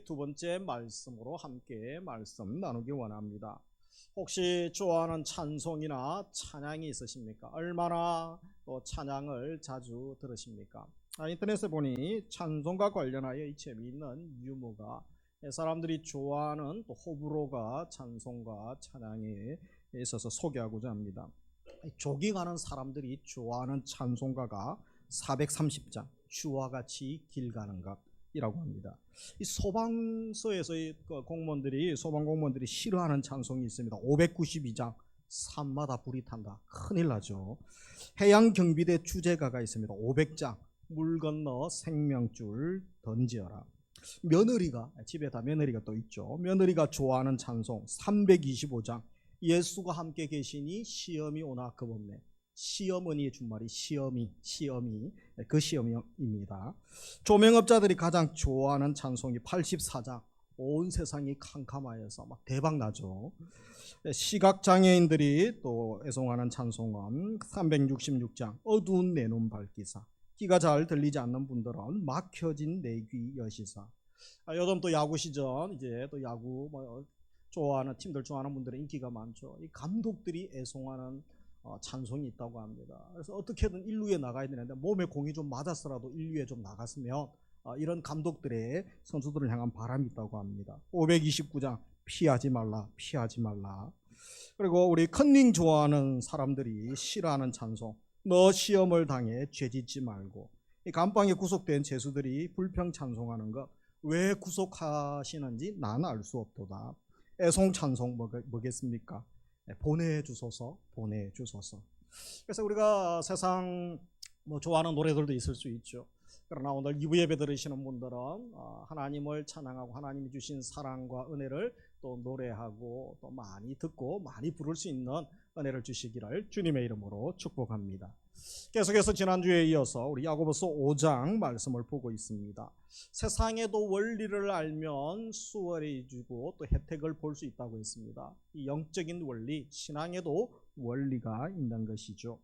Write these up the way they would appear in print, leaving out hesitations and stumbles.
두 번째 말씀으로 함께 말씀 나누기 원합니다. 혹시 좋아하는 찬송이나 찬양이 있으십니까? 얼마나 또 찬양을 자주 들으십니까? 인터넷에 보니 찬송과 관련하여 이 재미있는 유머가 사람들이 좋아하는 또 호불호가 찬송과 찬양에 있어서 소개하고자 합니다. 조깅하는 사람들이 좋아하는 찬송가가 430장, 주와 같이 길 가는 것이라고 합니다. 이 소방서에서의 소방공무원들이 싫어하는 찬송이 있습니다. 592장, 산마다 불이 탄다. 큰일 나죠. 해양경비대 주제가가 있습니다. 500장, 물 건너 생명줄 던지어라. 며느리가, 집에 다 며느리가 또 있죠. 며느리가 좋아하는 찬송 325장, 예수가 함께 계시니 시험이 오나 겁없네. 시어머니의 준말이 시험이 그 시험입니다. 조명업자들이 가장 좋아하는 찬송이 84장, 온 세상이 캄캄하여서 막 대박 나죠. 시각장애인들이 또 애송하는 찬송은 366장, 어두운 내 눈 밝기사. 귀가 잘 들리지 않는 분들은 막혀진 내 귀 여시사. 요즘 또 야구 시즌, 이제 또 야구 좋아하는 팀들 좋아하는 분들의 인기가 많죠. 이 감독들이 애송하는 찬송이 있다고 합니다. 그래서 어떻게든 1루에 나가야 되는데 몸에 공이 좀 맞았어라도 1루에 좀 나갔으면 이런 감독들의 선수들을 향한 바람이 있다고 합니다. 529장, 피하지 말라. 그리고 우리 컨닝 좋아하는 사람들이 싫어하는 찬송, 너 시험을 당해 죄짓지 말고. 이 감방에 구속된 죄수들이 불평 찬송하는 것, 왜 구속하시는지 난 알 수 없도다. 애송 찬송 뭐겠습니까? 보내주소서. 그래서 우리가 세상 좋아하는 노래들도 있을 수 있죠. 그러나 오늘 2부 예배 들으시는 분들은 하나님을 찬양하고 하나님이 주신 사랑과 은혜를 또 노래하고 또 많이 듣고 많이 부를 수 있는 은혜를 주시기를 주님의 이름으로 축복합니다. 계속해서 지난주에 이어서 우리 야고보서 5장 말씀을 보고 있습니다. 세상에도 원리를 알면 수월해지고 또 혜택을 볼 수 있다고 했습니다. 이 영적인 원리, 신앙에도 원리가 있는 것이죠.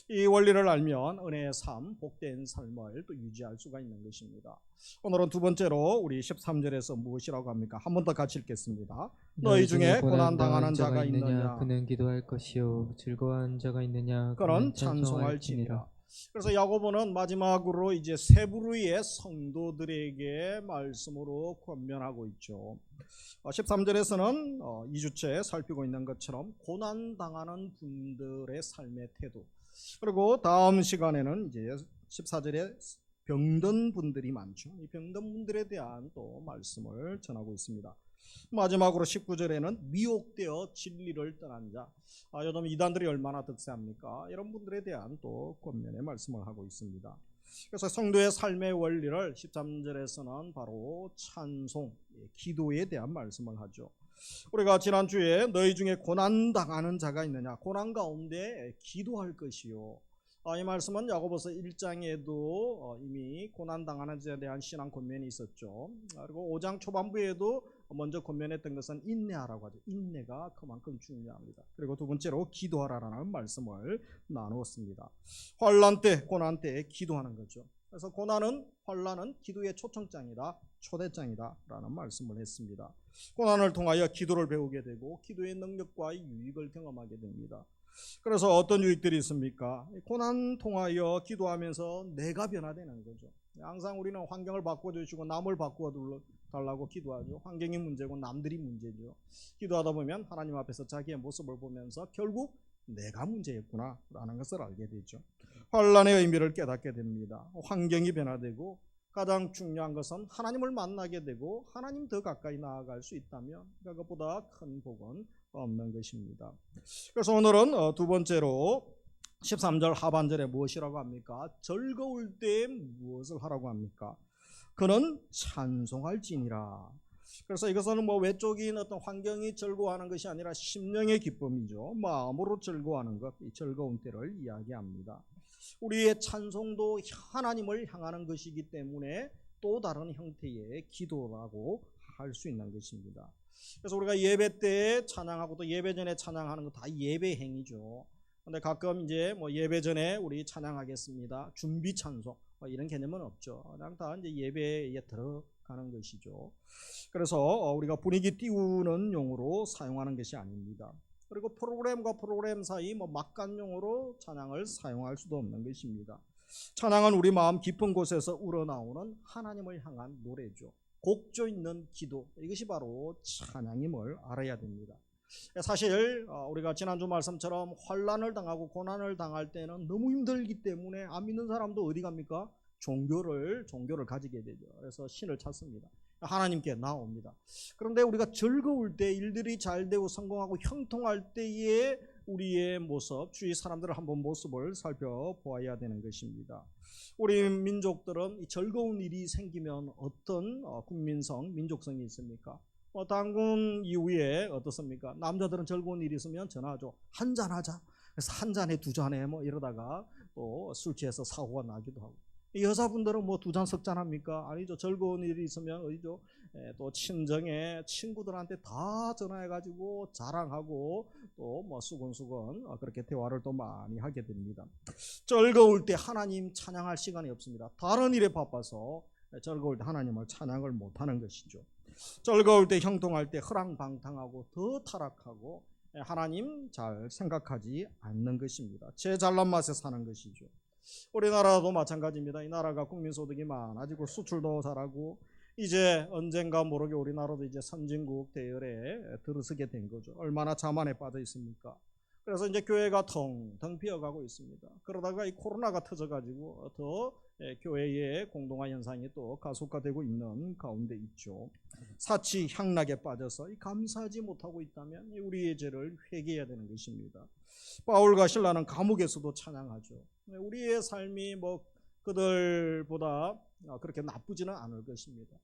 이 원리를 알면 은혜의 삶, 복된 삶을 또 유지할 수가 있는 것입니다. 오늘은 두 번째로 우리 13절에서 무엇이라고 합니까? 한 번 더 같이 읽겠습니다. 너희 중에 고난당하는 자가 있느냐? 그는 기도할 것이요 즐거워하는 자가 있느냐? 그는 찬송할지니라. 그래서 야고보는 마지막으로 이제 세부르의 성도들에게 말씀으로 권면하고 있죠. 13절에서는 2주째 살피고 있는 것처럼 고난당하는 분들의 삶의 태도, 그리고 다음 시간에는 이제 14절에 병든 분들이 많죠. 이 병든 분들에 대한 또 말씀을 전하고 있습니다. 마지막으로 19절에는 미혹되어 진리를 떠난 자, 요즘 이단들이 얼마나 득세합니까? 이런 분들에 대한 또 권면의 말씀을 하고 있습니다. 그래서 성도의 삶의 원리를 13절에서는 바로 찬송, 기도에 대한 말씀을 하죠. 우리가 지난주에 너희 중에 고난당하는 자가 있느냐? 고난 가운데 기도할 것이요. 이 말씀은 야고보서 1장에도 이미 고난당하는 자에 대한 신앙 권면이 있었죠. 그리고 5장 초반부에도 먼저 권면했던 것은 인내하라고 하죠. 인내가 그만큼 중요합니다. 그리고 두 번째로 기도하라라는 말씀을 나누었습니다. 환난 때, 고난 때에 기도하는 거죠. 그래서 환난은 기도의 초청장이다, 초대장이다 라는 말씀을 했습니다. 고난을 통하여 기도를 배우게 되고 기도의 능력과 유익을 경험하게 됩니다. 그래서 어떤 유익들이 있습니까? 고난 통하여 기도하면서 내가 변화되는 거죠. 항상 우리는 환경을 바꿔주시고 남을 바꿔달라고 기도하죠. 환경이 문제고 남들이 문제죠. 기도하다 보면 하나님 앞에서 자기의 모습을 보면서 결국 내가 문제였구나 라는 것을 알게 되죠. 환난의 의미를 깨닫게 됩니다. 환경이 변화되고 가장 중요한 것은 하나님을 만나게 되고 하나님 더 가까이 나아갈 수 있다면 그것보다 큰 복은 없는 것입니다. 그래서 오늘은 두 번째로 13절 하반절에 무엇이라고 합니까? 즐거울 때 무엇을 하라고 합니까? 그는 찬송할지니라. 그래서 이것은 외적인 어떤 환경이 즐거워하는 것이 아니라 심령의 기쁨이죠. 마음으로 즐거워하는 것, 이 즐거운 때를 이야기합니다. 우리의 찬송도 하나님을 향하는 것이기 때문에 또 다른 형태의 기도라고 할 수 있는 것입니다. 그래서 우리가 예배 때 찬양하고 또 예배 전에 찬양하는 거 다 예배 행위죠. 근데 가끔 이제 예배 전에 우리 찬양하겠습니다, 준비 찬송 이런 개념은 없죠. 그냥 다 이제 예배에 가는 것이죠. 그래서 우리가 분위기 띄우는 용으로 사용하는 것이 아닙니다. 그리고 프로그램과 프로그램 사이 막간용으로 찬양을 사용할 수도 없는 것입니다. 찬양은 우리 마음 깊은 곳에서 우러나오는 하나님을 향한 노래죠. 곡조 있는 기도, 이것이 바로 찬양임을 알아야 됩니다. 사실 우리가 지난주 말씀처럼 환난을 당하고 고난을 당할 때는 너무 힘들기 때문에 안 믿는 사람도 어디 갑니까? 종교를 가지게 되죠. 그래서 신을 찾습니다. 하나님께 나옵니다. 그런데 우리가 즐거울 때, 일들이 잘 되고 성공하고 형통할 때에 우리의 모습, 주위 사람들을 한번 모습을 살펴보아야 되는 것입니다. 우리 민족들은 이 즐거운 일이 생기면 어떤 국민성, 민족성이 있습니까? 당군 이후에 어떻습니까? 남자들은 즐거운 일이 있으면 전화하죠. 한잔하자. 그래서 한 잔에 두 잔에 이러다가 또 술 취해서 사고가 나기도 하고. 여자분들은 두 잔 석 잔 합니까? 아니죠. 즐거운 일이 있으면 어디죠? 또 친정에 친구들한테 다 전화해가지고 자랑하고 또 수근수근 그렇게 대화를 또 많이 하게 됩니다. 즐거울 때 하나님 찬양할 시간이 없습니다. 다른 일에 바빠서 즐거울 때 하나님을 찬양을 못하는 것이죠. 즐거울 때 형통할 때 허랑방탕하고 더 타락하고 하나님 잘 생각하지 않는 것입니다. 제 잘난 맛에 사는 것이죠. 우리나라도 마찬가지입니다. 이 나라가 국민소득이 많아지고 수출도 잘하고 이제 언젠가 모르게 우리나라도 이제 선진국 대열에 들어서게 된 거죠. 얼마나 자만에 빠져 있습니까? 그래서 이제 교회가 텅텅 비어가고 있습니다. 그러다가 이 코로나가 터져가지고 더 교회의 공동화 현상이 또 가속화되고 있는 가운데 있죠. 사치 향락에 빠져서 감사하지 못하고 있다면 우리의 죄를 회개해야 되는 것입니다. 바울과 실라는 감옥에서도 찬양하죠. 우리의 삶이 그들보다 그렇게 나쁘지는 않을 것입니다.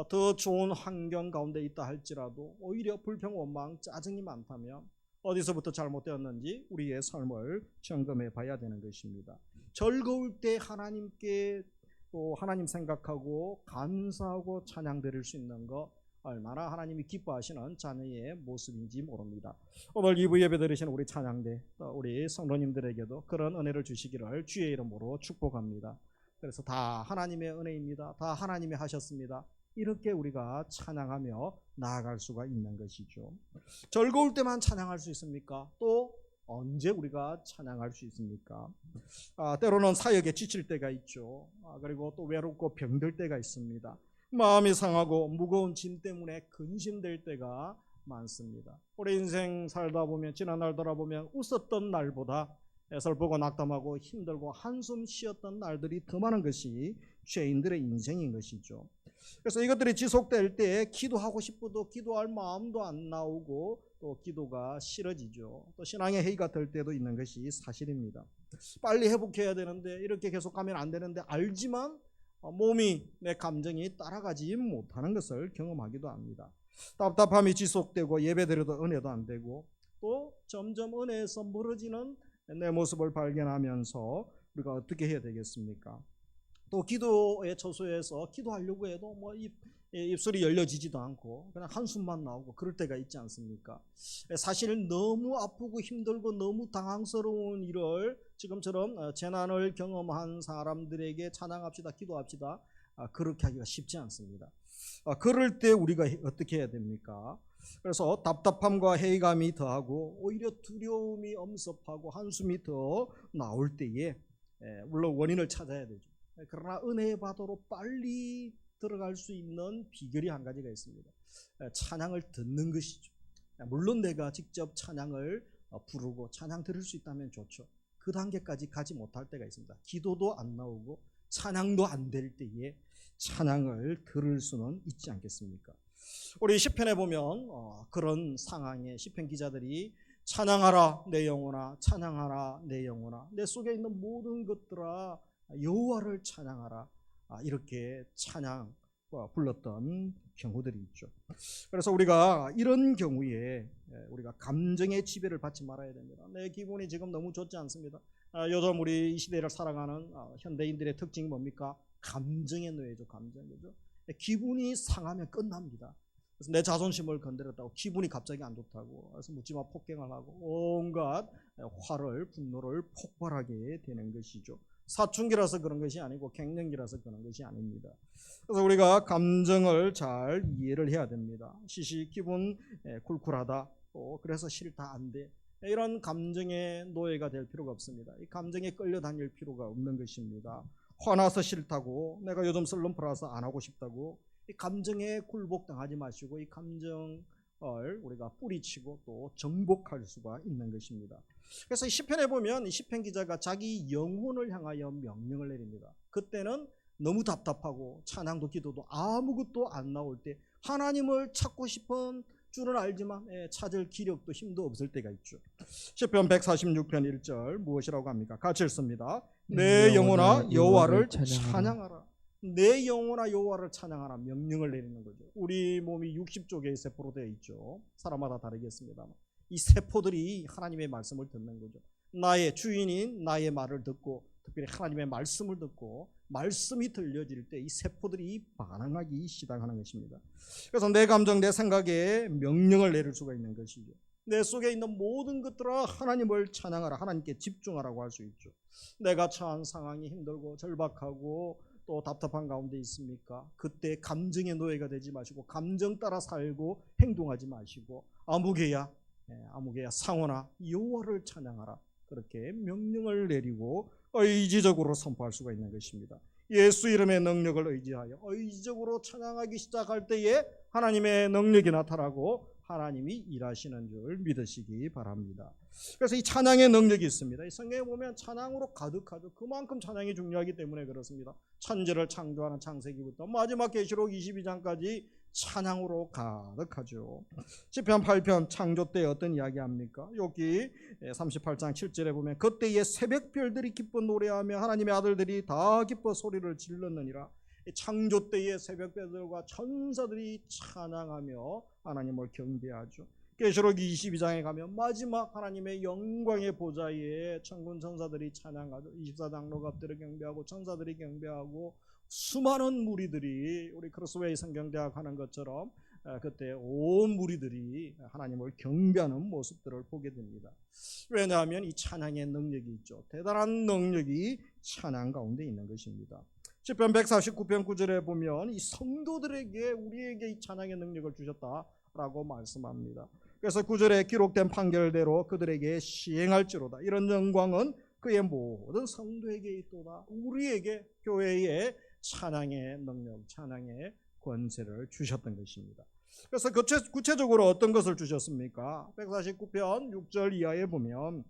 더 좋은 환경 가운데 있다 할지라도 오히려 불평, 원망, 짜증이 많다면 어디서부터 잘못되었는지 우리의 삶을 점검해 봐야 되는 것입니다. 즐거울 때 하나님께 또 하나님 생각하고 감사하고 찬양 드릴 수 있는 것 얼마나 하나님이 기뻐하시는 자녀의 모습인지 모릅니다. 오늘 2부 예배 드리시는 우리 찬양대 우리 성도님들에게도 그런 은혜를 주시기를 주의 이름으로 축복합니다. 그래서 다 하나님의 은혜입니다. 다 하나님이 하셨습니다. 이렇게 우리가 찬양하며 나아갈 수가 있는 것이죠. 즐거울 때만 찬양할 수 있습니까? 또 언제 우리가 찬양할 수 있습니까? 때로는 사역에 지칠 때가 있죠. 그리고 또 외롭고 병들 때가 있습니다. 마음이 상하고 무거운 짐 때문에 근심될 때가 많습니다. 우리 인생 살다 보면 지난 날 돌아보면 웃었던 날보다 슬프고 낙담하고 힘들고 한숨 쉬었던 날들이 더 많은 것이 죄인들의 인생인 것이죠. 그래서 이것들이 지속될 때 기도하고 싶어도 기도할 마음도 안 나오고 또 기도가 싫어지죠. 또 신앙의 해이가 될 때도 있는 것이 사실입니다. 빨리 회복해야 되는데 이렇게 계속 가면 안 되는데 알지만 몸이 내 감정이 따라가지 못하는 것을 경험하기도 합니다. 답답함이 지속되고 예배드려도 은혜도 안 되고 또 점점 은혜에서 멀어지는 내 모습을 발견하면서 우리가 어떻게 해야 되겠습니까? 또 기도의 처소에서 기도하려고 해도 입술이 열려지지도 않고 그냥 한숨만 나오고 그럴 때가 있지 않습니까? 사실 너무 아프고 힘들고 너무 당황스러운 일을 지금처럼 재난을 경험한 사람들에게 찬양합시다, 기도합시다, 그렇게 하기가 쉽지 않습니다. 그럴 때 우리가 어떻게 해야 됩니까? 그래서 답답함과 회의감이 더하고 오히려 두려움이 엄습하고 한숨이 더 나올 때에 물론 원인을 찾아야 되죠. 그러나 은혜의 바다로 빨리 들어갈 수 있는 비결이 한 가지가 있습니다. 찬양을 듣는 것이죠. 물론 내가 직접 찬양을 부르고 찬양 들을 수 있다면 좋죠. 그 단계까지 가지 못할 때가 있습니다. 기도도 안 나오고 찬양도 안 될 때에 찬양을 들을 수는 있지 않겠습니까? 우리 시편에 보면 그런 상황에 시편 기자들이 찬양하라 내 영혼아, 찬양하라 내 영혼아, 내 속에 있는 모든 것들아 여호와를 찬양하라, 이렇게 찬양 불렀던 경우들이 있죠. 그래서 우리가 이런 경우에 우리가 감정의 지배를 받지 말아야 됩니다. 내 기분이 지금 너무 좋지 않습니다. 요즘 우리 이 시대를 살아가는 현대인들의 특징이 뭡니까? 감정의 노예죠. 감정이죠. 기분이 상하면 끝납니다. 그래서 내 자존심을 건드렸다고 기분이 갑자기 안 좋다고 그래서 묻지마 폭행을 하고 온갖 화를 분노를 폭발하게 되는 것이죠. 사춘기라서 그런 것이 아니고 갱년기라서 그런 것이 아닙니다. 그래서 우리가 감정을 잘 이해를 해야 됩니다. 시시 기분 쿨쿨하다, 또 그래서 싫다 안 돼, 이런 감정의 노예가 될 필요가 없습니다. 이 감정에 끌려다닐 필요가 없는 것입니다. 화나서 싫다고, 내가 요즘 슬럼프라서 안 하고 싶다고 이 감정에 굴복당하지 마시고 이 감정을 우리가 뿌리치고 또 정복할 수가 있는 것입니다. 그래서 이 시편에 보면 이 시편 기자가 자기 영혼을 향하여 명령을 내립니다. 그때는 너무 답답하고 찬양도 기도도 아무것도 안 나올 때 하나님을 찾고 싶은 줄은 알지만 찾을 기력도 힘도 없을 때가 있죠. 시편 146편 1절 무엇이라고 합니까? 같이 읽습니다. 내 영혼아 여호와를 찬양하라. 내 영혼아 여호와를 찬양하라 명령을 내리는 거죠. 우리 몸이 60쪽의 세포로 되어 있죠. 사람마다 다르겠습니다만 이 세포들이 하나님의 말씀을 듣는 거죠. 나의 주인인 나의 말을 듣고 특별히 하나님의 말씀을 듣고 말씀이 들려질 때 이 세포들이 반응하기 시작하는 것입니다. 그래서 내 감정, 내 생각에 명령을 내릴 수가 있는 것이죠. 내 속에 있는 모든 것들아 하나님을 찬양하라, 하나님께 집중하라고 할 수 있죠. 내가 처한 상황이 힘들고 절박하고 또 답답한 가운데 있습니까? 그때 감정의 노예가 되지 마시고 감정 따라 살고 행동하지 마시고 아무개야 상원아 여호와를 찬양하라, 그렇게 명령을 내리고 의지적으로 선포할 수가 있는 것입니다. 예수 이름의 능력을 의지하여 의지적으로 찬양하기 시작할 때에 하나님의 능력이 나타나고 하나님이 일하시는 줄 믿으시기 바랍니다. 그래서 이 찬양의 능력이 있습니다. 이 성경에 보면 찬양으로 가득하죠. 그만큼 찬양이 중요하기 때문에 그렇습니다. 천지를 창조하는 창세기부터 마지막 계시록 22장까지 찬양으로 가득하죠. 시편 8편 창조 때 어떤 이야기합니까? 여기 38장 7절에 보면 그때의 새벽별들이 기뻐 노래하며 하나님의 아들들이 다 기뻐 소리를 질렀느니라. 창조 때의 새벽별들과 천사들이 찬양하며 하나님을 경배하죠. 계시록 22장에 가면 마지막 하나님의 영광의 보좌에 천군 천사들이 찬양하죠. 24장로가 엎드려 경배하고 천사들이 경배하고 수많은 무리들이 우리 크로스웨이 성경대학 하는 것처럼 그때 온 무리들이 하나님을 경배하는 모습들을 보게 됩니다. 왜냐하면 이 찬양의 능력이 있죠. 대단한 능력이 찬양 가운데 있는 것입니다. 시편 149편 9절에 보면 이 성도들에게 우리에게 이 찬양의 능력을 주셨다라고 말씀합니다. 그래서 9절에 기록된 판결대로 그들에게 시행할지로다. 이런 영광은 그의 모든 성도에게 있도다. 우리에게 교회에 찬양의 능력, 찬양의 권세를 주셨던 것입니다. 그래서 구체적으로 어떤 것을 주셨습니까? 149편 6절 이하에 보면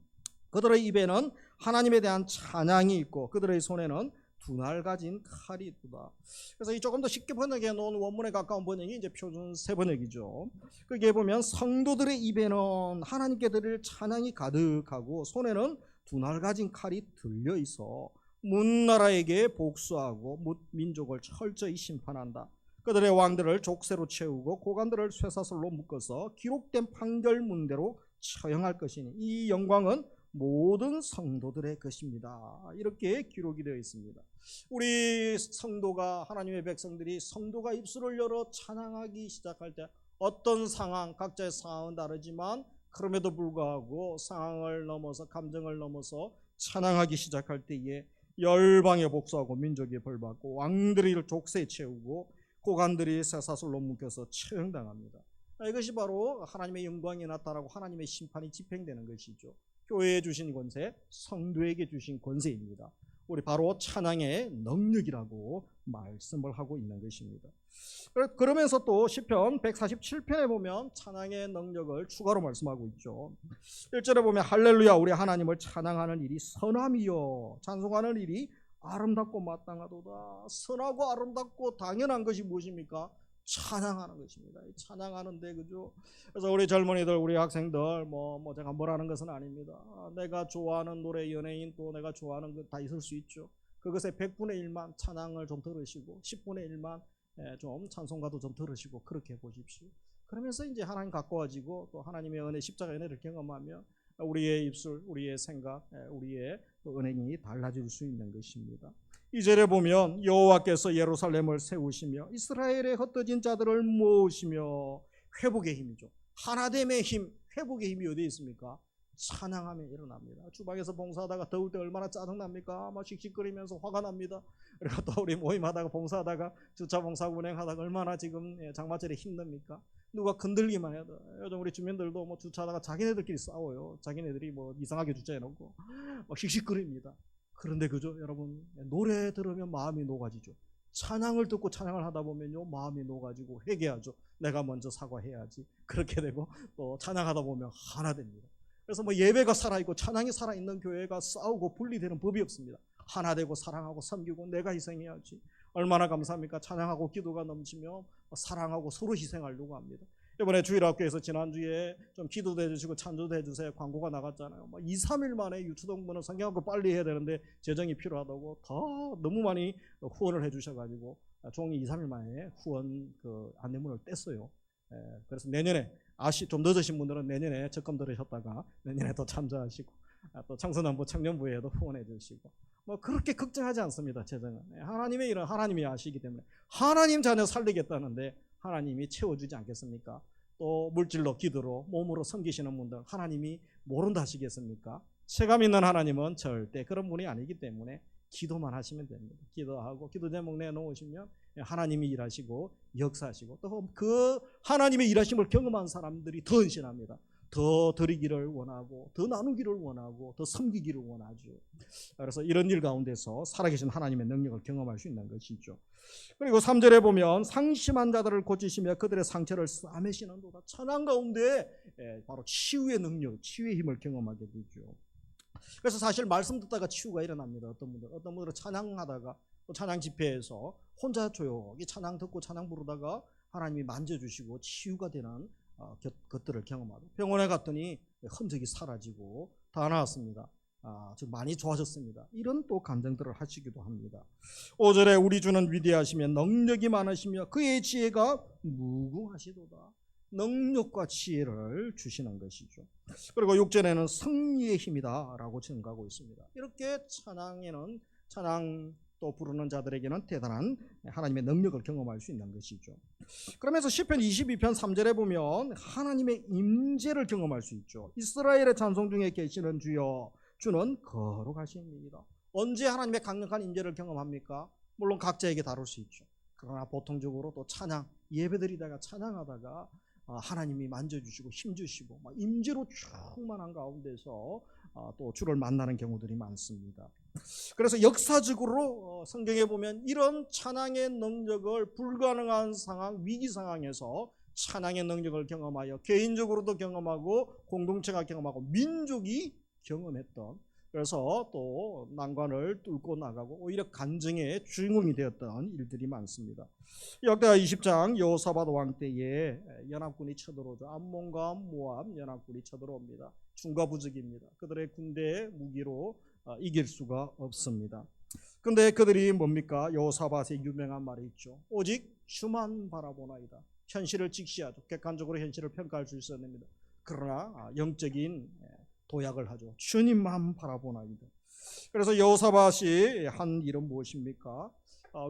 그들의 입에는 하나님에 대한 찬양이 있고 그들의 손에는 두 날 가진 칼이 있도다. 그래서 이 조금 더 쉽게 번역해 놓은 원문에 가까운 번역이 이제 표준 세 번역이죠. 거기에 보면 성도들의 입에는 하나님께 드릴 찬양이 가득하고 손에는 두 날 가진 칼이 들려 있어 문나라에게 복수하고 민족을 철저히 심판한다. 그들의 왕들을 족쇄로 채우고 고관들을 쇠사슬로 묶어서 기록된 판결문대로 처형할 것이니 이 영광은 모든 성도들의 것입니다. 이렇게 기록이 되어 있습니다. 우리 성도가 하나님의 백성들이 성도가 입술을 열어 찬양하기 시작할 때 어떤 상황, 각자의 상황은 다르지만 그럼에도 불구하고 상황을 넘어서 감정을 넘어서 찬양하기 시작할 때에 열방에 복수하고 민족이 벌받고 왕들이 족쇄에 채우고 고관들이 쇠사슬로 묶여서 처형당합니다. 이것이 바로 하나님의 영광이 나타나고 하나님의 심판이 집행되는 것이죠. 교회에 주신 권세, 성도에게 주신 권세입니다. 우리 바로 찬양의 능력이라고 말씀을 하고 있는 것입니다. 그러면서 또 시편 147편에 보면 찬양의 능력을 추가로 말씀하고 있죠. 1절에 보면 할렐루야 우리 하나님을 찬양하는 일이 선함이요 찬송하는 일이 아름답고 마땅하도다. 선하고 아름답고 당연한 것이 무엇입니까? 찬양하는 것입니다. 찬양하는데 그죠? 그래서 우리 젊은이들, 우리 학생들 뭐 제가 뭐라는 것은 아닙니다. 내가 좋아하는 노래, 연예인 또 내가 좋아하는 것 다 있을 수 있죠. 그것의 100분의 1만 찬양을 좀 들으시고 10분의 1만 좀 찬송가도 좀 들으시고 그렇게 해보십시오. 그러면서 이제 하나님 가까워지고 또 하나님의 은혜, 십자가 은혜를 경험하며 우리의 입술, 우리의 생각, 우리의 은행이 달라질 수 있는 것입니다. 2절에 보면 여호와께서 예루살렘을 세우시며 이스라엘의 흩어진 자들을 모으시며 회복의 힘이죠. 하나됨의 힘, 회복의 힘이 어디에 있습니까? 찬양하며 일어납니다. 주방에서 봉사하다가 더울 때 얼마나 짜증납니까? 막 씩씩거리면서 화가 납니다. 그리고 또 우리 모임하다가 봉사하다가 주차 봉사 운행하다가 얼마나 지금 장마철에 힘듭니까? 누가 건들기만 해도. 요즘 우리 주민들도 뭐 주차하다가 자기네들끼리 싸워요. 자기네들이 뭐 이상하게 주차해놓고 막 씩씩거립니다. 그런데 그죠, 여러분, 노래 들으면 마음이 녹아지죠. 찬양을 듣고 찬양을 하다 보면요, 마음이 녹아지고 회개하죠. 내가 먼저 사과해야지. 그렇게 되고 또 찬양하다 보면 하나 됩니다. 그래서 뭐 예배가 살아있고 찬양이 살아있는 교회가 싸우고 분리되는 법이 없습니다. 하나 되고 사랑하고 섬기고 내가 희생해야지. 얼마나 감사합니까? 찬양하고 기도가 넘치며 사랑하고 서로 희생하려고 합니다. 이번에 주일학교에서 지난주에 좀 기도도 해주시고 찬조도 해주세요 광고가 나갔잖아요. 2, 3일 만에 유초동부는 성경학교 빨리 해야 되는데 재정이 필요하다고 더 너무 많이 후원을 해주셔가지고 종이 2, 3일 만에 후원 그 안내문을 뗐어요. 그래서 내년에 좀 늦으신 분들은 내년에 적금 들으셨다가 내년에 또 참조하시고 또 청소년부 청년부에도 후원해 주시고 뭐 그렇게 걱정하지 않습니다. 재정은 하나님의 일은 하나님이 아시기 때문에 하나님 자녀 살리겠다는데 하나님이 채워주지 않겠습니까? 또 물질로 기도로 몸으로 섬기시는 분들 하나님이 모른다 하시겠습니까? 체감 있는 하나님은 절대 그런 분이 아니기 때문에 기도만 하시면 됩니다. 기도하고 기도 제목 내놓으시면 하나님이 일하시고 역사하시고 또 그 하나님의 일하심을 경험한 사람들이 더 헌신합니다. 더 드리기를 원하고 더 나누기를 원하고 더 섬기기를 원하죠. 그래서 이런 일 가운데서 살아계신 하나님의 능력을 경험할 수 있는 것이죠. 그리고 3절에 보면 상심한 자들을 고치시며 그들의 상처를 싸매시는도다. 찬양 가운데 바로 치유의 능력, 치유의 힘을 경험하게 되죠. 그래서 사실 말씀 듣다가 치유가 일어납니다. 어떤 분들은 찬양하다가 또 찬양 집회에서 혼자 조용히 찬양 듣고 찬양 부르다가 하나님이 만져주시고 치유가 되는 것들을 경험하고 병원에 갔더니 흔적이 사라지고 다 나았습니다. 좀 많이 좋아졌습니다. 이런 또 감정들을 하시기도 합니다. 5절에 우리 주는 위대하시며 능력이 많으시며 그의 지혜가 무궁하시도다. 능력과 지혜를 주시는 것이죠. 그리고 6절에는 승리의 힘이다 라고 증가하고 있습니다. 이렇게 찬양에는 찬양 또 부르는 자들에게는 대단한 하나님의 능력을 경험할 수 있는 것이죠. 그러면서 시편 22편 3절에 보면 하나님의 임재를 경험할 수 있죠. 이스라엘의 찬송 중에 계시는 주여 주는 거룩하십니다. 언제 하나님의 강력한 임재를 경험합니까? 물론 각자에게 다룰 수 있죠. 그러나 보통적으로 또 찬양 예배드리다가 찬양하다가 하나님이 만져주시고 힘주시고 임재로 충만한 가운데서 또 주를 만나는 경우들이 많습니다. 그래서 역사적으로 성경에 보면 이런 찬양의 능력을 불가능한 상황, 위기 상황에서 찬양의 능력을 경험하여 개인적으로도 경험하고 공동체가 경험하고 민족이 경험했던, 그래서 또 난관을 뚫고 나가고 오히려 간증의 주인공이 되었던 일들이 많습니다. 역대하 20장 여호사밧 왕 때에 연합군이 쳐들어오죠. 암몬과 모압 연합군이 쳐들어옵니다. 중과부적입니다. 그들의 군대의 무기로 이길 수가 없습니다. 근데 그들이 뭡니까? 여호사밧의 유명한 말이 있죠. 오직 주만 바라보나이다. 현실을 직시하죠. 객관적으로 현실을 평가할 수 있어야 됩니다. 그러나 영적인 도약을 하죠. 주님만 바라보나이다. 그래서 여호사밧이 한 일은 무엇입니까?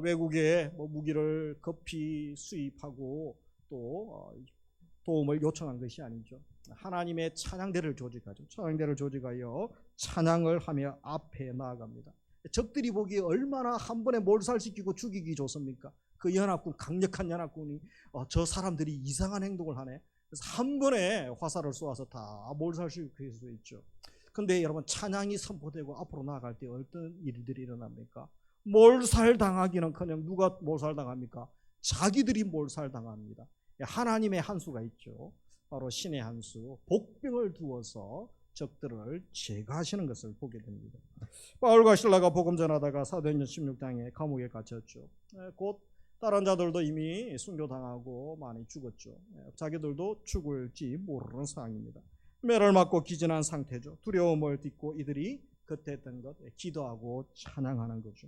외국에 무기를 급히 수입하고 또 도움을 요청한 것이 아니죠. 하나님의 찬양대를 조직하죠. 찬양대를 조직하여 찬양을 하며 앞에 나아갑니다. 적들이 보기에 얼마나 한 번에 몰살시키고 죽이기 좋습니까? 그 연합군, 강력한 연합군이 저 사람들이 이상한 행동을 하네. 그래서 한 번에 화살을 쏘아서 다 몰살시킬 수 있죠. 근데 여러분 찬양이 선포되고 앞으로 나아갈 때 어떤 일들이 일어납니까? 몰살당하기는커녕 누가 몰살당합니까? 자기들이 몰살당합니다. 하나님의 한 수가 있죠. 바로 신의 한 수, 복병을 두어서 적들을 제거하시는 것을 보게 됩니다. 바울과 실라가 복음 전하다가 사도행전 16장에 감옥에 갇혔죠. 곧 다른 자들도 이미 순교당하고 많이 죽었죠. 자기들도 죽을지 모르는 상황입니다. 매를 맞고 기진한 상태죠. 두려움을 딛고 이들이 그때 했던 것, 기도하고 찬양하는 거죠.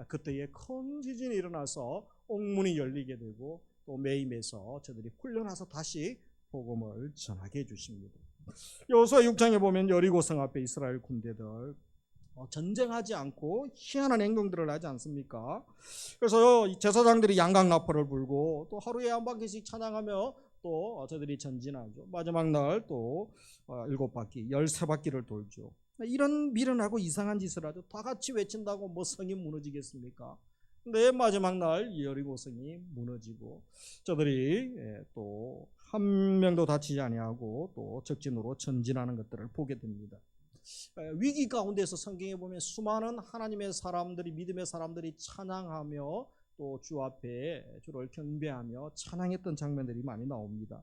그때에 큰 지진이 일어나서 옥문이 열리게 되고 또 매임에서 저들이 풀려나서 다시 복음을 전하게 해주십니다. 여호수아 6장에 보면 여리고 성 앞에 이스라엘 군대들 전쟁하지 않고 희한한 행동들을 하지 않습니까? 그래서 제사장들이 양각 나팔을 불고 또 하루에 한 바퀴씩 찬양하며 또 저들이 전진하죠. 마지막 날 또 7바퀴, 13바퀴를 돌죠. 이런 미련하고 이상한 짓을 하죠. 다 같이 외친다고 뭐 성이 무너지겠습니까? 근데 마지막 날 여리고성이 무너지고 저들이 또 한 명도 다치지 아니하고 또 적진으로 전진하는 것들을 보게 됩니다. 위기 가운데서 성경에 보면 수많은 하나님의 사람들이, 믿음의 사람들이 찬양하며 또 주 앞에 주를 경배하며 찬양했던 장면들이 많이 나옵니다.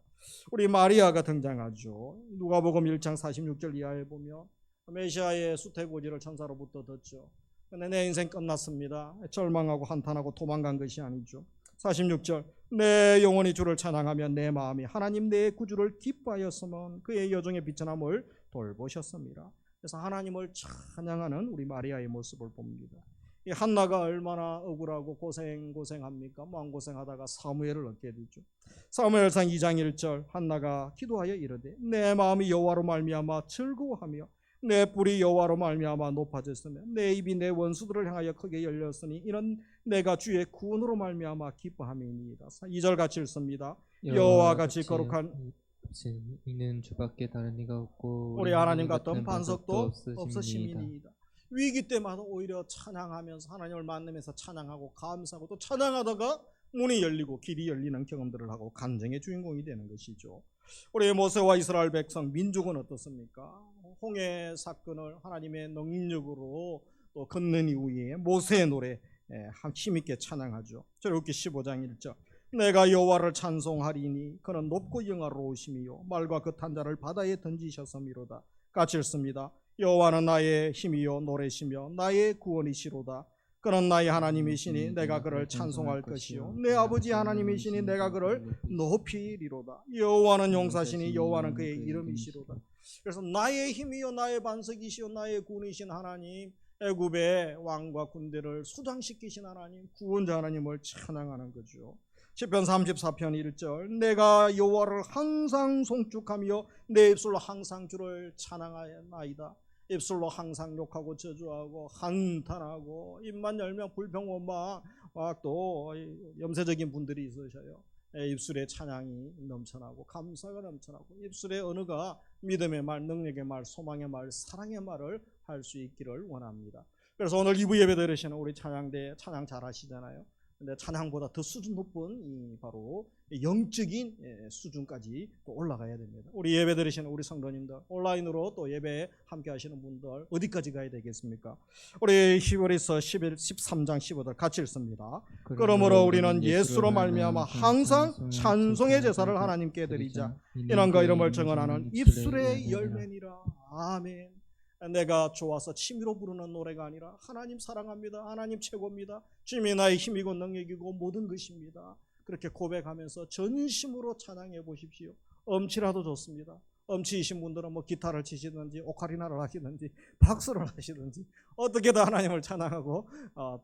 우리 마리아가 등장하죠. 누가복음 1장 46절 이하에 보면 메시아의 수태고지를 천사로부터 듣죠. 근데 내 인생 끝났습니다. 절망하고 한탄하고 도망간 것이 아니죠. 46절 내 영혼이 주를 찬양하며 내 마음이 하나님 내 구주를 기뻐하였으면 그의 여종의 비천함을 돌보셨습니다. 그래서 하나님을 찬양하는 우리 마리아의 모습을 봅니다. 이 한나가 얼마나 억울하고 고생합니까? 마음고생하다가 사무엘을 얻게 되죠. 사무엘상 2장 1절 한나가 기도하여 이르되 내 마음이 여호와로 말미암아 즐거워하며 내 뿔이 여호와로 말미암아 높아졌으며 내 입이 내 원수들을 향하여 크게 열렸으니 이는 내가 주의 구원으로 말미암아 기뻐함이니이다. 2절 같이 읽습니다. 여호와 같이 거룩한 이는 주밖에 다른 이가 없고 우리 하나님 같은 반석도 없으심이니이다. 위기 때마다 오히려 찬양하면서 하나님을 만나면서 찬양하고 감사하고 또 찬양하다가 문이 열리고 길이 열리는 경험들을 하고 간증의 주인공이 되는 것이죠. 우리 모세와 이스라엘 백성 민족은 어떻습니까? 홍해 사건을 하나님의 능력으로 또 걷는 이후에 모세의 노래 힘있게 찬양하죠. 출애굽기 15장 1절 내가 여호와를 찬송하리니 그는 높고 영화로우심이요 말과 그 탄자를 바다에 던지셨음이로다. 같이 읽습니다. 여호와는 나의 힘이요 노래시며 나의 구원이시로다. 그는 나의 하나님이시니 내가 그를 찬송할 것이요 내 아버지 하나님이시니 내가 그를 높이리로다. 여호와는 용사시니 여호와는 그의 이름이시로다. 그래서 나의 힘이요 나의 반석이시요 나의 구원이신 하나님, 애굽의 왕과 군대를 수장시키신 하나님, 구원자 하나님을 찬양하는 거죠. 시편 34편 1절 내가 여호와를 항상 송축하며 내 입술로 항상 주를 찬양하나이다. 입술로 항상 욕하고 저주하고 한탄하고 입만 열면 불평원망 또 염세적인 분들이 있으셔요. 입술에 찬양이 넘쳐나고 감사가 넘쳐나고 입술의 언어가 믿음의 말, 능력의 말, 소망의 말, 사랑의 말을 할 수 있기를 원합니다. 그래서 오늘 2부 예배 들으시는 우리 찬양대 찬양 잘하시잖아요. 근데 찬양보다 더 수준 높은 이 바로 영적인 수준까지 또 올라가야 됩니다. 우리 예배 드리시는 우리 성도님들, 온라인으로 또 예배 함께 하시는 분들 어디까지 가야 되겠습니까? 우리 히브리서 13장 15절 같이 읽습니다. 그러므로 우리는 예수로 말미암아 항상 찬송의 제사를 하나님께 드리자. 이는가 이름을 정언하는 입술의 열매니라. 아멘. 내가 좋아서 취미로 부르는 노래가 아니라 하나님 사랑합니다. 하나님 최고입니다. 주님이 나의 힘이고 능력이고 모든 것입니다. 그렇게 고백하면서 전심으로 찬양해 보십시오. 엄치라도 좋습니다. 엄치이신 분들은 뭐 기타를 치시든지 오카리나를 하시든지 박수를 하시든지 어떻게든 하나님을 찬양하고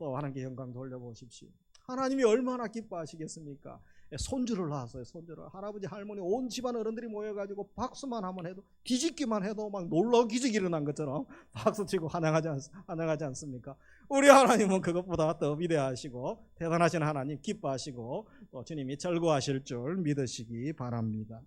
또 하나님께 영광 돌려보십시오. 하나님이 얼마나 기뻐하시겠습니까? 손주를 낳았어요. 손주를. 할아버지 할머니 온 집안 어른들이 모여가지고 박수만 하면 해도 뒤집기만 해도 막 놀라운 기적이 일어난 것처럼 박수치고 환영하지 않습니까? 우리 하나님은 그것보다 더 위대하시고 대단하신 하나님 기뻐하시고 또 주님이 즐거워하실 줄 믿으시기 바랍니다.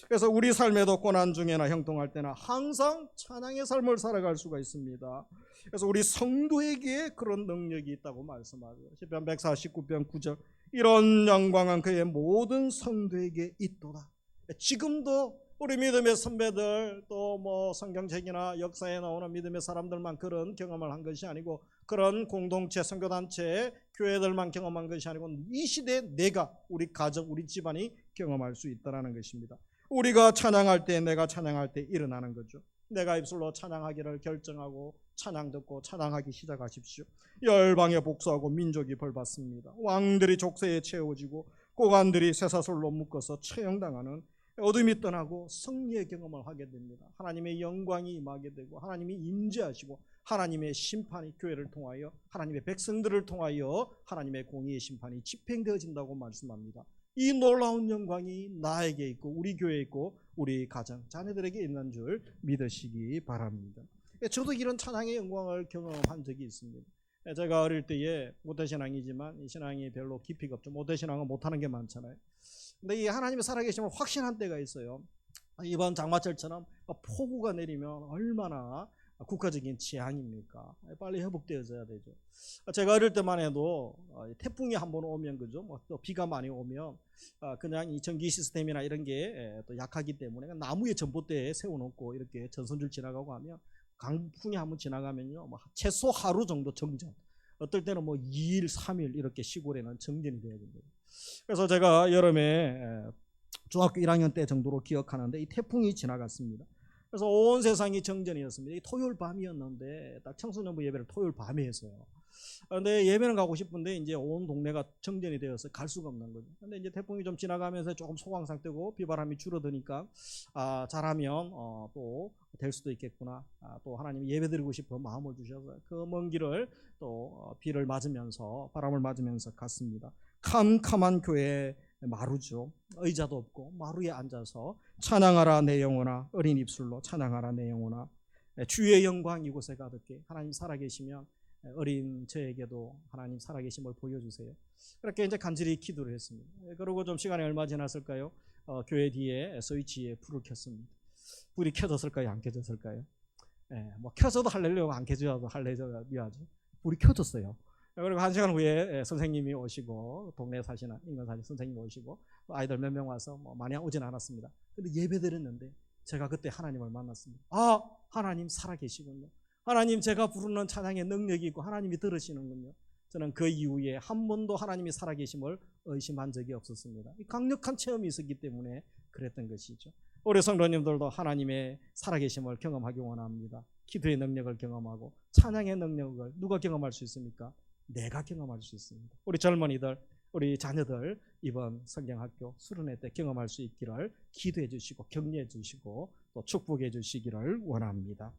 그래서 우리 삶에도 고난 중에나 형통할 때나 항상 찬양의 삶을 살아갈 수가 있습니다. 그래서 우리 성도에게 그런 능력이 있다고 말씀하죠. 시편 149편 9절 이런 영광은 그의 모든 성도에게 있도다. 지금도 우리 믿음의 선배들 또 뭐 성경책이나 역사에 나오는 믿음의 사람들만 그런 경험을 한 것이 아니고 그런 공동체, 선교단체, 교회들만 경험한 것이 아니고 이 시대에 내가, 우리 가족, 우리 집안이 경험할 수 있다는 것입니다. 우리가 찬양할 때, 내가 찬양할 때 일어나는 거죠. 내가 입술로 찬양하기를 결정하고 찬양 듣고 찬양하기 시작하십시오. 열방에 복수하고 민족이 벌받습니다. 왕들이 족쇄에 채워지고 고관들이 쇠사슬로 묶어서 처형당하는 어둠이 떠나고 승리의 경험을 하게 됩니다. 하나님의 영광이 임하게 되고 하나님이 임재하시고 하나님의 심판이 교회를 통하여 하나님의 백성들을 통하여 하나님의 공의의 심판이 집행되어진다고 말씀합니다. 이 놀라운 영광이 나에게 있고 우리 교회에 있고 우리 가정, 자녀들에게 있는 줄 믿으시기 바랍니다. 저도 이런 찬양의 영광을 경험한 적이 있습니다. 제가 어릴 때에 모태신앙이지만 이 신앙이 별로 깊이가 없죠. 모태신앙은 못하는 게 많잖아요. 근데 이 하나님의 살아계심을 확신한 때가 있어요. 이번 장마철처럼 폭우가 내리면 얼마나 국가적인 재앙입니까? 빨리 회복되어져야 되죠. 제가 어릴 때만 해도 태풍이 한번 오면, 그죠? 또 비가 많이 오면 그냥 이 전기 시스템이나 이런 게 또 약하기 때문에 나무에 전봇대에 세워놓고 이렇게 전선줄 지나가고 하면, 강풍이 한번 지나가면요, 최소 하루 정도 정전, 어떨 때는 2일, 3일 이렇게 시골에는 정전이 되어야 됩니다. 그래서 제가 여름에 중학교 1학년 때 정도로 기억하는데 이 태풍이 지나갔습니다. 그래서 온 세상이 정전이었습니다. 이 토요일 밤이었는데 딱 청소년부 예배를 토요일 밤에 했어요. 그런데 예배는 가고 싶은데 이제 온 동네가 정전이 되어서 갈 수가 없는 거죠. 근데 이제 태풍이 좀 지나가면서 조금 소강 상태고 비바람이 줄어드니까 잘하면 또 될 수도 있겠구나. 또 하나님이 예배드리고 싶어 마음을 주셔서 그 먼 길을 또 비를 맞으면서 바람을 맞으면서 갔습니다. 캄캄한 교회 마루죠. 의자도 없고 마루에 앉아서 찬양하라 내 영혼아, 어린 입술로 찬양하라 내 영혼아, 주의 영광 이곳에 가득해. 하나님 살아계시면 어린 저에게도 하나님 살아계심을 보여주세요. 그렇게 이제 간절히 기도를 했습니다. 그리고 좀 시간이 얼마 지났을까요? 교회 뒤에 스위치에 불을 켰습니다. 불이 켜졌을까요? 안 켜졌을까요? 켜져도 할렐루야, 안 켜져도 할렐루야죠. 불이 켜졌어요. 그리고 1시간 후에 선생님이 오시고, 동네에 사시는 인근 사시는 선생님이 오시고, 아이들 몇 명 와서 많이 오진 않았습니다. 근데 예배 드렸는데 제가 그때 하나님을 만났습니다. 하나님 살아계시군요. 하나님, 제가 부르는 찬양의 능력이 있고 하나님이 들으시는군요. 저는 그 이후에 한 번도 하나님이 살아계심을 의심한 적이 없었습니다. 강력한 체험이 있었기 때문에 그랬던 것이죠. 우리 성도님들도 하나님의 살아계심을 경험하기 원합니다. 기도의 능력을 경험하고 찬양의 능력을 누가 경험할 수 있습니까? 내가 경험할 수 있습니다. 우리 젊은이들, 우리 자녀들 이번 성경학교 수련회 때 경험할 수 있기를 기도해 주시고 격려해 주시고 또 축복해 주시기를 원합니다.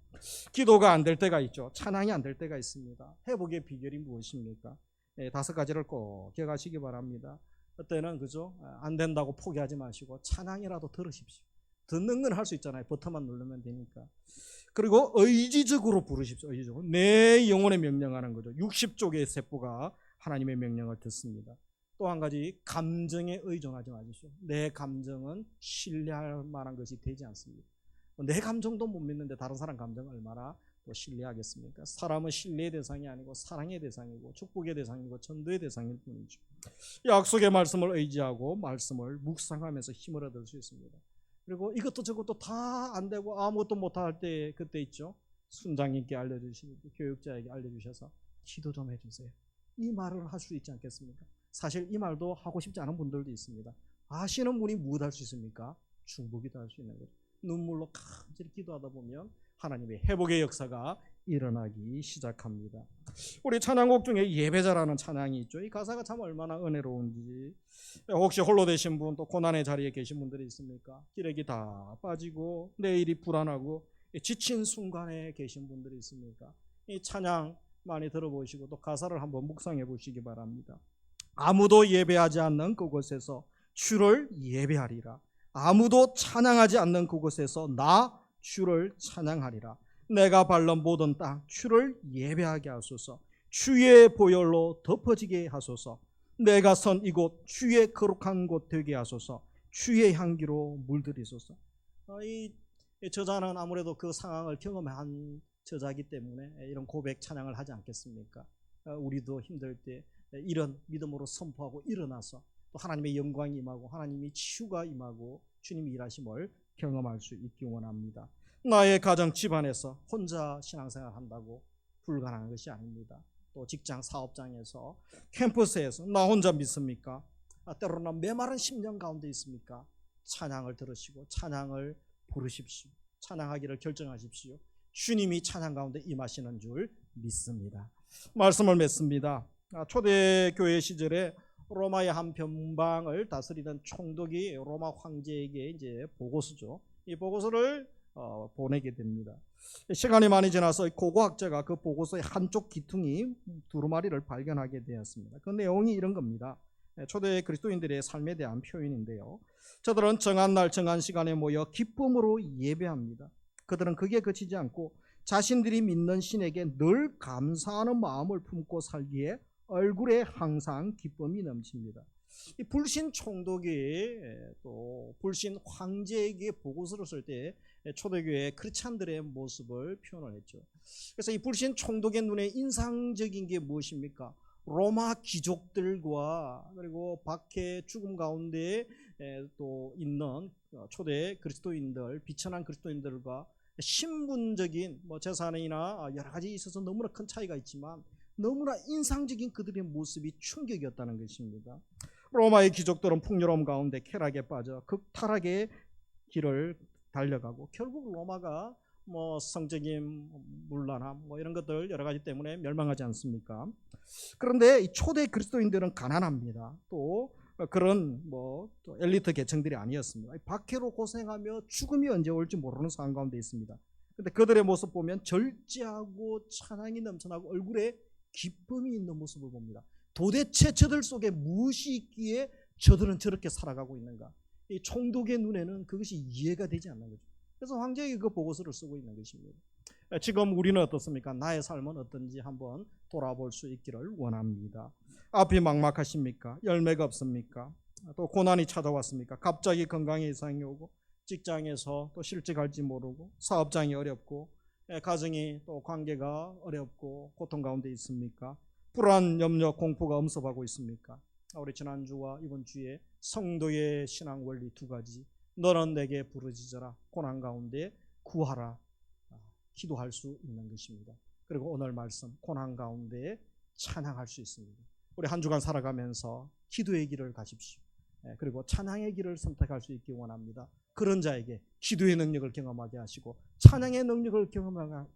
기도가 안 될 때가 있죠. 찬양이 안 될 때가 있습니다. 회복의 비결이 무엇입니까? 5가지를 꼭 기억하시기 바랍니다. 그때는, 그죠? 안 된다고 포기하지 마시고 찬양이라도 들으십시오. 듣는 건 할 수 있잖아요. 버튼만 누르면 되니까. 그리고 의지적으로 부르십시오. 의지적으로. 내 영혼에 명령하는 거죠. 60쪽의 세포가 하나님의 명령을 듣습니다. 또 한 가지, 감정에 의존하지 마십시오. 내 감정은 신뢰할 만한 것이 되지 않습니다. 내 감정도 못 믿는데 다른 사람 감정을 얼마나 또 신뢰하겠습니까? 사람은 신뢰의 대상이 아니고 사랑의 대상이고 축복의 대상이고 전도의 대상일 뿐이죠. 약속의 말씀을 의지하고 말씀을 묵상하면서 힘을 얻을 수 있습니다. 그리고 이것도 저것도 다 안 되고 아무것도 못할 때 그때 있죠. 순장님께 알려주시고 교육자에게 알려주셔서 기도 좀 해주세요. 이 말을 할 수 있지 않겠습니까? 사실 이 말도 하고 싶지 않은 분들도 있습니다. 아시는 분이 무엇 할 수 있습니까? 중보기도 할 수 있는 거죠. 눈물로 간절히 기도하다 보면 하나님의 회복의 역사가 일어나기 시작합니다. 우리 찬양곡 중에 예배자라는 찬양이 있죠. 이 가사가 참 얼마나 은혜로운지. 혹시 홀로 되신 분, 또 고난의 자리에 계신 분들이 있습니까? 기력이 다 빠지고 내일이 불안하고 지친 순간에 계신 분들이 있습니까? 이 찬양 많이 들어보시고 또 가사를 한번 묵상해 보시기 바랍니다. 아무도 예배하지 않는 그곳에서 주를 예배하리라. 아무도 찬양하지 않는 그곳에서 나 주를 찬양하리라. 내가 밟는 모든 땅 주를 예배하게 하소서. 주의 보혈로 덮어지게 하소서. 내가 선 이곳 주의 거룩한 곳 되게 하소서. 주의 향기로 물들이소서. 이 저자는 아무래도 그 상황을 경험한 저자이기 때문에 이런 고백 찬양을 하지 않겠습니까? 우리도 힘들 때 이런 믿음으로 선포하고 일어나서 또 하나님의 영광이 임하고 하나님의 치유가 임하고 주님이 일하심을 경험할 수 있기 원합니다. 나의 가정 집안에서 혼자 신앙생활 한다고 불가능한 것이 아닙니다. 또 직장 사업장에서 캠퍼스에서 나 혼자 믿습니까? 때로는 메마른 심령 가운데 있습니까? 찬양을 들으시고 찬양을 부르십시오. 찬양하기를 결정하십시오. 주님이 찬양 가운데 임하시는 줄 믿습니다. 말씀을 맺습니다. 초대교회 시절에 로마의 한 변방을 다스리던 총독이 로마 황제에게 이제 보고서죠. 이 보고서를 보내게 됩니다. 시간이 많이 지나서 고고학자가 그 보고서의 한쪽 기퉁이 두루마리를 발견하게 되었습니다. 그 내용이 이런 겁니다. 초대 그리스도인들의 삶에 대한 표현인데요. 저들은 정한 날 정한 시간에 모여 기쁨으로 예배합니다. 그들은 그게 그치지 않고 자신들이 믿는 신에게 늘 감사하는 마음을 품고 살기에 얼굴에 항상 기쁨이 넘칩니다. 이 불신 총독이 또 불신 황제에게 보고서를 쓸 때 초대교회 크리스찬들의 모습을 표현을 했죠. 그래서 이 불신 총독의 눈에 인상적인 게 무엇입니까? 로마 귀족들과 그리고 박해 죽음 가운데 또 있는 초대 그리스도인들, 비천한 그리스도인들과 신분적인 재산이나 여러 가지 있어서 너무나 큰 차이가 있지만 너무나 인상적인 그들의 모습이 충격이었다는 것입니다. 로마의 귀족들은 풍요로움 가운데 쾌락에 빠져 극타락의 길을 달려가고 결국 로마가 성적인 문란함 이런 것들 여러 가지 때문에 멸망하지 않습니까? 그런데 이 초대 그리스도인들은 가난합니다. 또 그런 또 엘리트 계층들이 아니었습니다. 박해로 고생하며 죽음이 언제 올지 모르는 상황 가운데 있습니다. 그런데 그들의 모습 보면 절제하고 찬양이 넘쳐나고 얼굴에 기쁨이 있는 모습을 봅니다. 도대체 저들 속에 무엇이 있기에 저들은 저렇게 살아가고 있는가? 이 총독의 눈에는 그것이 이해가 되지 않는 거죠. 그래서 황제에게 그 보고서를 쓰고 있는 것입니다. 지금 우리는 어떻습니까? 나의 삶은 어떤지 한번 돌아볼 수 있기를 원합니다. 앞이 막막하십니까? 열매가 없습니까? 또 고난이 찾아왔습니까? 갑자기 건강에 이상이 오고 직장에서 또 실직할지 모르고 사업장이 어렵고 가정이 또 관계가 어렵고 고통 가운데 있습니까? 불안, 염려, 공포가 엄습하고 있습니까? 우리 지난주와 이번 주에 성도의 신앙 원리 두 가지, 너는 내게 부르짖어라, 고난 가운데 구하라, 기도할 수 있는 것입니다. 그리고 오늘 말씀, 고난 가운데 찬양할 수 있습니다. 우리 한 주간 살아가면서 기도의 길을 가십시오. 그리고 찬양의 길을 선택할 수 있기 원합니다. 그런 자에게 기도의 능력을 경험하게 하시고 찬양의 능력을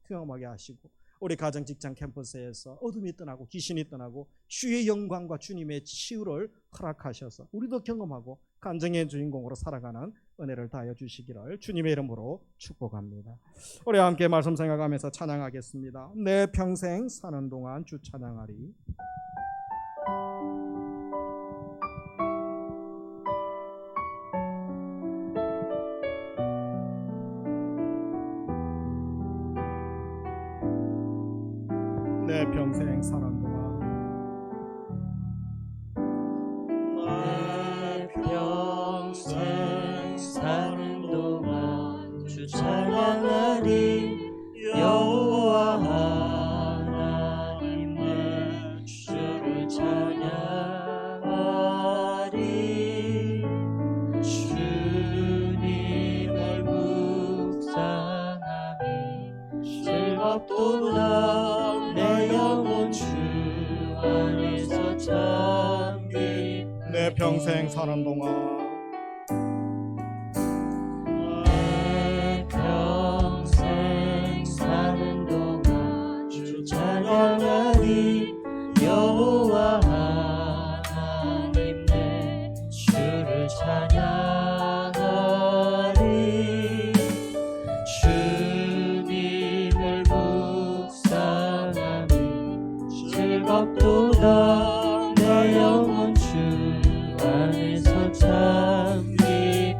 경험하게 하시고 우리 가정, 직장, 캠퍼스에서 어둠이 떠나고 귀신이 떠나고 주의 영광과 주님의 치유를 허락하셔서 우리도 경험하고 간증의 주인공으로 살아가는 은혜를 다하여 주시기를 주님의 이름으로 축복합니다. 우리 함께 말씀 생각하면서 찬양하겠습니다. 내 평생 사는 동안 주 찬양하리. 내 평생 사는 동안 내 평생 사는 동안 주 찬양하리. 여호와 하나님 내 주를 찬양하리. 주님을 묵상하니 즐겁도다. 내 영혼 주 안에서 잠기. 내 평생 사는 동안 내 평생 사는 동안 주 찬양하리. 여호와 하나님 내 주를 찬양하리. 주님을 묵상하니 즐겁도다. 내 영혼 주 안에서 잠기.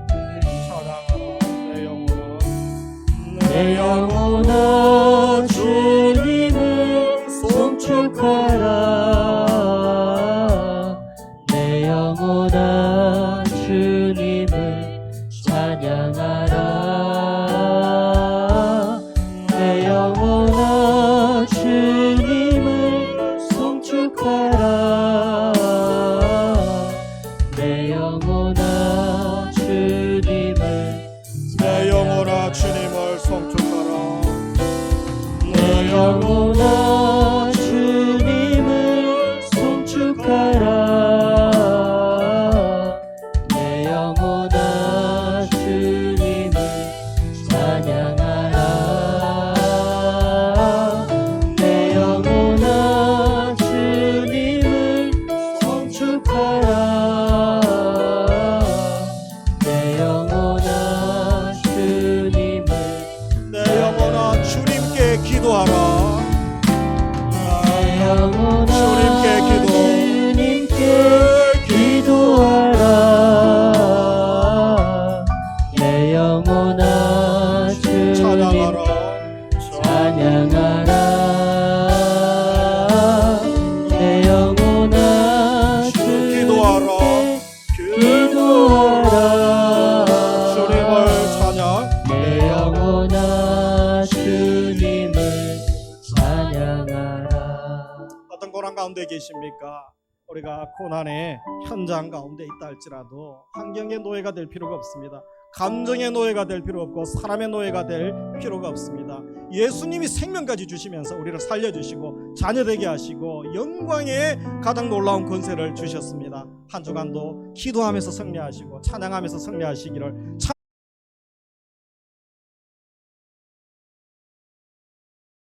내 영혼아 주님을 송축하라. 내 영혼아 주님을 찬양하라. 내 영혼아 주님을 송축하라. 내 영혼아 주님을 내 영혼아 주님을 송축하라. 내 영혼아 주님을 송축하라. 내 영혼아 주님을 가운데 계십니까? 우리가 고난의 현장 가운데 있다 할지라도 환경의 노예가 될 필요가 없습니다. 감정의 노예가 될 필요 없고 사람의 노예가 될 필요가 없습니다. 예수님이 생명까지 주시면서 우리를 살려주시고 자녀되게 하시고 영광의 가장 놀라운 권세를 주셨습니다. 한 주간도 기도하면서 승리하시고 찬양하면서 승리하시기를